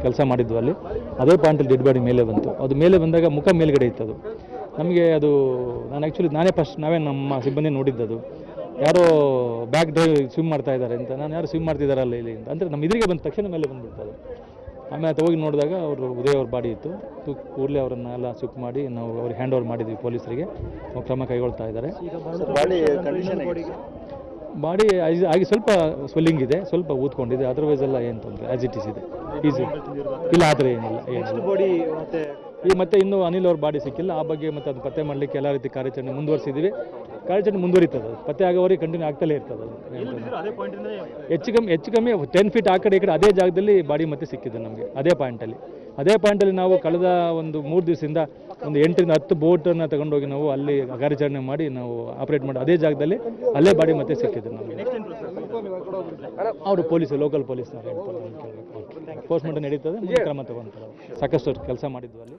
ಕೆಲಸ ಮಾಡಿದ್ವು ಅಲ್ಲಿ. ಅದೇ ಪಾಯಿಂಟಲ್ಲಿ ಡೆಡ್ ಬಾಡಿ ಮೇಲೆ ಬಂತು. ಅದು ಮೇಲೆ ಬಂದಾಗ ಮುಖ ಮೇಲ್ಗಡೆ ಇತ್ತು. ಅದು ನಮಗೆ ಅದು ನಾವೇ ನಮ್ಮ ಸಿಬ್ಬಂದಿ ನೋಡಿದ್ದದು. ಯಾರೋ ಬ್ಯಾಕ್ ಡೈವ್ ಸ್ವಿಮ್ ಮಾಡ್ತಾ ಇದ್ದಾರೆ ಅಂತ. ನಾನು ಯಾರು ಸ್ವಿಮ್ ಮಾಡ್ತಿದ್ದಾರಲ್ಲ ಇಲ್ಲಿ ಅಂತ ಅಂದರೆ ನಮ್ಮ ಎದುರಿಗೆ ಬಂದ ತಕ್ಷಣ ಮೇಲೆ ಬಂದುಬಿಡ್ತದೆ. ಆಮೇಲೆ ಅದು ಹೋಗಿ ನೋಡಿದಾಗ ಅವರು ಉದಯ್ ಅವ್ರ ಬಾಡಿ ಇತ್ತು. ಕೂಡಲೇ ಅವರನ್ನೆಲ್ಲ ಶಿಫ್ಟ್ ಮಾಡಿ ನಾವು ಅವ್ರಿಗೆ ಹ್ಯಾಂಡ್ ಓವರ್ ಮಾಡಿದ್ವಿ ಪೊಲೀಸರಿಗೆ. ಕ್ರಮ ಕೈಗೊಳ್ತಾ ಇದ್ದಾರೆ. ಬಾಡಿ ಆಗಿ ಸ್ವಲ್ಪ ಸ್ವೆಲ್ಲಿಂಗ್ ಇದೆ, ಸ್ವಲ್ಪ ಊದ್ಕೊಂಡಿದೆ. ಅದರ್ವೈಸ್ ಎಲ್ಲ ಏನು ತೊಂದರೆ ಆ್ಯಸ್ ಇಟ್ ಈಸ್ ಇದೆ. ಈಸಿ ಇಲ್ಲ, ಆ ಥರ ಏನಿಲ್ಲ. ಈಗ ಮತ್ತೆ ಇನ್ನೂ ಅನಿಲ್ ಅವ್ರ ಬಾಡಿ ಸಿಕ್ಕಿಲ್ಲ. ಆ ಬಗ್ಗೆ ಮತ್ತೆ ಅದು ಪತ್ತೆ ಮಾಡಲಿಕ್ಕೆ ಎಲ್ಲ ರೀತಿ ಕಾರ್ಯಾಚರಣೆ ಮುಂದುವರಿಸಿದ್ದೀವಿ. ಕಾರ್ಯಾಚರಣೆ ಮುಂದುವರಿತದೆ. ಅದು ಪತ್ತೆ ಆಗೋವರೆಗೆ ಕಂಟಿನ್ಯೂ ಆಗ್ತಲೇ ಇರ್ತದೆ. ಹೆಚ್ಚು ಕಮ್ಮಿ 10 ಫೀಟ್ ಆ ಕಡೆ ಈ ಕಡೆ ಅದೇ ಜಾಗದಲ್ಲಿ ಬಾಡಿ ಮತ್ತೆ ಸಿಕ್ಕಿದೆ ನಮಗೆ. ಅದೇ ಪಾಯಿಂಟಲ್ಲಿ ನಾವು ಕಳೆದ ಒಂದು 3 ದಿವಸದಿಂದ ಒಂದು 8ರಿಂದ 10 ಬೋಟನ್ನು ತಗೊಂಡೋಗಿ ನಾವು ಅಲ್ಲಿ ಕಾರ್ಯಾಚರಣೆ ಮಾಡಿ ನಾವು ಆಪರೇಟ್ ಮಾಡಿ ಅದೇ ಜಾಗದಲ್ಲಿ ಅಲ್ಲೇ ಬಾಡಿ ಮತ್ತೆ ಸಿಕ್ಕಿದೆ ನಮಗೆ. ಅವರು ಲೋಕಲ್ ಪೊಲೀಸ್ನವ್ರು ಹೇಳ್ತಾರೆ. ಪೋಸ್ಟ್ ಮಾರ್ಟಮ್ ನಡೀತದೆ, ಕ್ರಮ ತಗೊಳ್ತಾರೆ. ಸಾಕಷ್ಟು ಕೆಲಸ ಮಾಡಿದ್ವು ಅಲ್ಲಿ.